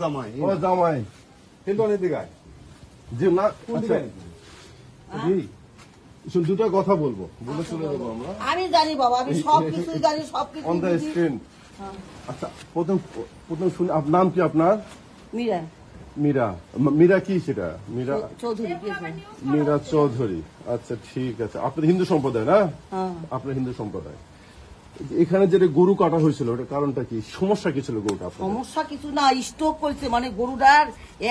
জামাই কিন্তু অনেক দিকে যে না দুটো কথা বলবো বলে চলে যাবো আমরা। আমি জানি বাবা, আমি সবকিছু জানি, সবকিছু অন দ্য স্ক্রিন। আচ্ছা, প্রথম শুনে নাম কি আপনার? মীরা। মীরা, মীরা কি সেটা? মীরা চৌধুরী। মীরা চৌধুরী। আচ্ছা ঠিক আছে, আপনার হিন্দু সম্প্রদায় না? আপনার হিন্দু সম্প্রদায়। এখানে যেটা গরু কাটা হয়েছিল ওটার কারণটা কি? সমস্যা কি ছিল গরুটা? সমস্যা কিছু না, স্ট্রোক করেছে, মানে গরুটার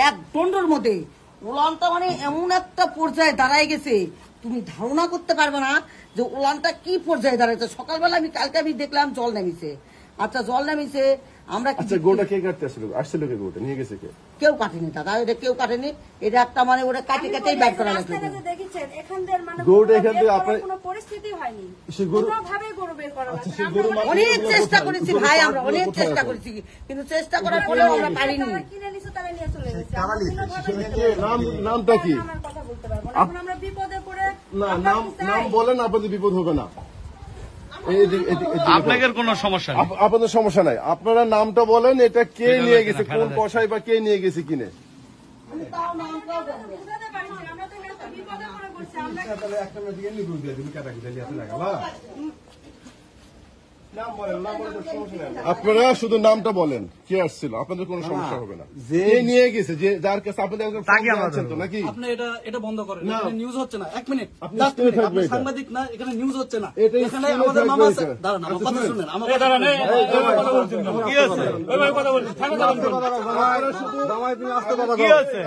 এক দণ্ডের মধ্যে ওলানটা মানে এমন একটা পর্যায়ে দাঁড়ায় গেছে, তুমি ধারণা করতে পারবে না যে ওলানটা কি পর্যায়ে দাঁড়াইছে। সকালবেলা কালকে আমি দেখলাম জল নামিছে। আচ্ছা, জল নামিছে, আমরা গরুটা কে কাটতে আসছিল কে? গরুটা নিয়ে গেছে কে? কেউ কাটেনি দাদা, এটা কেউ কাটেনি। এটা একটা মানে ওরা কাটে কাটেই ব্যাগ করা লাগছে। গরুটা এখান থেকে আপনার কোনো পরিস্থিতি হয়নি, কোনোভাবে গরু বের করা হচ্ছে। অনেক চেষ্টা করেছি ভাই, আমরা অনেক চেষ্টা করেছি, কিন্তু চেষ্টা করার পরেও আমরা পারিনি। কিনে নিছে, তারা নিয়ে চলে গেছে। নামটা কি? আমার কথা বলতে পারবো না, এখন আমরা বিপদে পড়ে। না, নাম বলেন, আপনাদের বিপদ হবে না। আপনাদের কোনো সমস্যা নেই, আপনাদের সমস্যা নাই। আপনারা নামটা বলেন, এটা কে নিয়ে গেছে, কোন কসাই বা কে নিয়ে গেছে কিনে? আপনারা শুধু নামটা বলেন কে আসছিল, আপনাদের কোনো সমস্যা হবে না। যে নিয়ে গেছে, যে যার কাছে আপনাদের আছেন তো নাকি? আপনি এটা বন্ধ করেন, নিউজ হচ্ছে না। 1 মিনিট, আপনি সাংবাদিক না, এখানে নিউজ হচ্ছে না। এখানে আমাদের মামা আছে, দাঁড়ান আমার কথা শুনেন। আমার কথা কি আছে? কথা বলছি, থানা যাবেন কোন? দামাই তুমি আসতে বাবা কি আছে?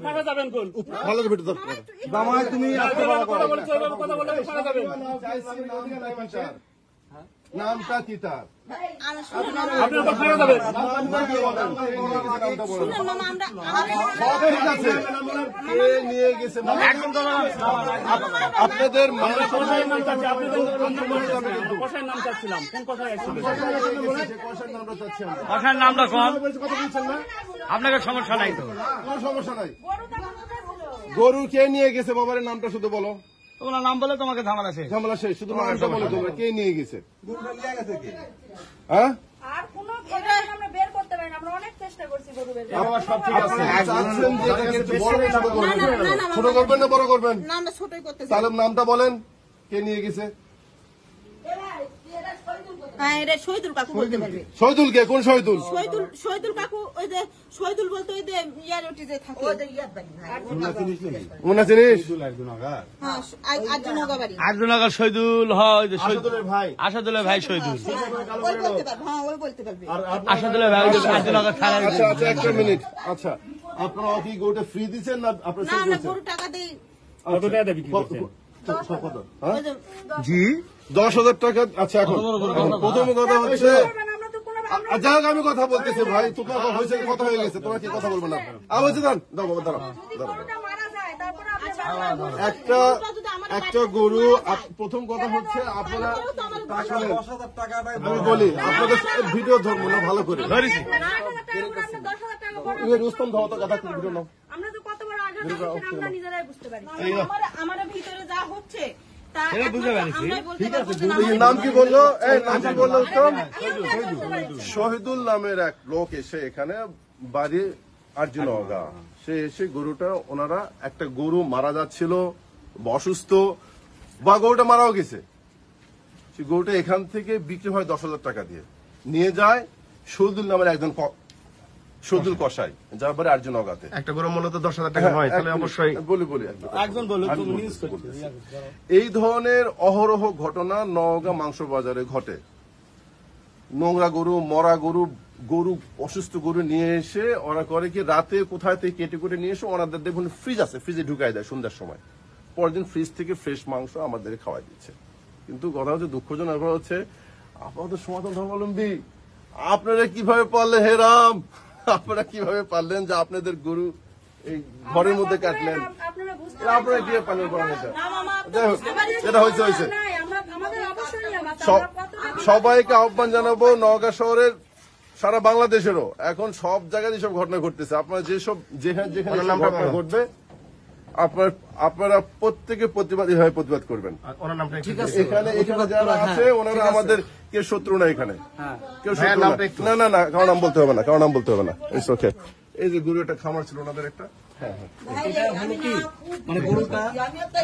থানা যাবেন কোন? ভালো করে বেটা দামাই তুমি আসতে বাবা কথা বলছি, কথা বলে থানা যাবেন। নামটা কি তার? আপনার উপর থানা যাবেন। কে নিয়ে গেছে আপনাদের কষার নাম চাচ্ছিলাম, কোন কষায় আসছিল? কষার কষার নামটা কম, কথা বলছেন না? আপনাদের সমস্যা নাই তো? কোনো সমস্যা নাই। গরু কে নিয়ে গেছে বাবার নামটা শুধু বলো। তোমার নাম বলে তোমাকে ঝামেলা শেষ। ঝামেলা শেষ, শুধু নামটা বলো তোমরা কে নিয়ে গেছে। হ্যাঁ, আর কোনো আমরা বের করতে পারি না, আমরা অনেক চেষ্টা করছি গরু বের করার। সব ঠিক আছে, ছোট করবেন না বড় করবেন? না, আমরা ছোটই করতেছি। তাহলে নামটা বলেন কে নিয়ে গেছে। হ্যাঁ, এটা শহীদুল কাকু বলতে পারবে। শহীদুল কে? কোন শহীদুল? শহীদুল কাকু, ওই যে শহীদুল বলতে ওই যে ইয়ার ওটি যে থাকে, ওই যে ইয়ার বাড়ি ভাই। মুন্না জিনিস হ্যাঁ, আর্জুনগা বাড়ি। আর্জুনগর শহীদুল হয়, আসাদুলের ভাই। আসাদুলের ভাই শহীদুল। ওই বলতে পারবে, হ্যাঁ ওই বলতে পারবে। আসাদুলের ভাই আর্জুনগর থানায়। আচ্ছা আচ্ছা, একটা মিনিট। আচ্ছা, আপনারা কি গরুটা ফ্রি দিচ্ছেন না আপনারা না, সেল আমরা করছেন? গরু টাকা দেই। কত টাকা দিয়ে বিক্রি করছেন? ওই যে জি 10,000 টাকা। আচ্ছা, এখন প্রথম কথা হচ্ছে, আমরা তো কোনো যাই হোক আমি কথা বলতেছি ভাই, তোমার হয়েছে কথা হয়ে গেছে, তোমার কি কথা বলবো না? আবার দাঁড়ান, দাঁড়াও। গরুটা মারা যায়, তারপরে আপনি একটা গরু। প্রথম কথা হচ্ছে আপনারা আমি বলি, আপনাদের ভিডিও ধরবো না ভালো করে। রুস্তম ধরো তো কথা, ভিডিও নাও। আমরা তো কত বড় আঘাত আমরা নিজেরাই বুঝতে পারি। আমার ভিতরে যা হচ্ছে নাম কি বললো? নাম কি বললো? উত্তম শহীদুল নামের এক লোক এসে এখানে বাড়ি আর্জুনগা, সে এসে গরুটা, ওনারা একটা গরু মারা যাচ্ছিল অসুস্থ, বা গরুটা মারাও গেছে, সেই গরুটা এখান থেকে বিক্রি হয় 10,000 টাকা দিয়ে। নিয়ে যায় শহীদুল নামের একজন শহীদুল কসাই, যার বাড়ি আর্জুনগাতে। একটা গরু মূলত 10,000 টাকা হয়, তাহলে অবশ্যই বলি একজন বলল নিউজ করতে। এই ধরনের অহরহ ঘটনা নওগাঁ মাংস বাজারে ঘটে। নোংরা গরু, মরা গরু, গরু অসুস্থ গরু নিয়ে এসে ওরা করে কি, রাতে কোথায় থেকে কেটে কুটে নিয়ে এসে ওনাদের দেখুন ফ্রিজ আছে, ফ্রিজে ঢুকাই দেয় সন্ধ্যার সময়। পরের দিন ফ্রিজ থেকে ফ্রেশ মাংস আমাদের খাওয়াই দিচ্ছে। কিন্তু কথা হচ্ছে, দুঃখজনক ব্যাপার হচ্ছে, আপনাদের সনাতন ধর্মাবলম্বী আপনারা কিভাবে পারলেন, হে রাম, আপনারা কিভাবে পারলেন যে আপনাদের গরু এই ঘরের মধ্যে কাটলেন? আপনারা কি পালন করেন? এটা হয়েছে আমাদের অবশ্যই সবাইকে আহ্বান জানাবো, নওগাঁ শহরের সারা বাংলাদেশেরও এখন সব জায়গায় সব ঘটনা ঘটতেছে। আপনারা যেখানে যেখানে এসব ঘটনা ঘটবে আপনারা প্রত্যেকে প্রতিবাদ করবেন। ওনার নামটা একটু এখানে যারা আছে ওনারা আমাদের কেউ শত্রু না, এখানে কেউ শত্রু না। না না কারো নাম বলতে হবে না, কারো নাম বলতে হবে না। It's okay. এই যে গরু একটা খামার ছিল ওনাদের একটা। এটা হলো কি মানে গরুটা আমি একটা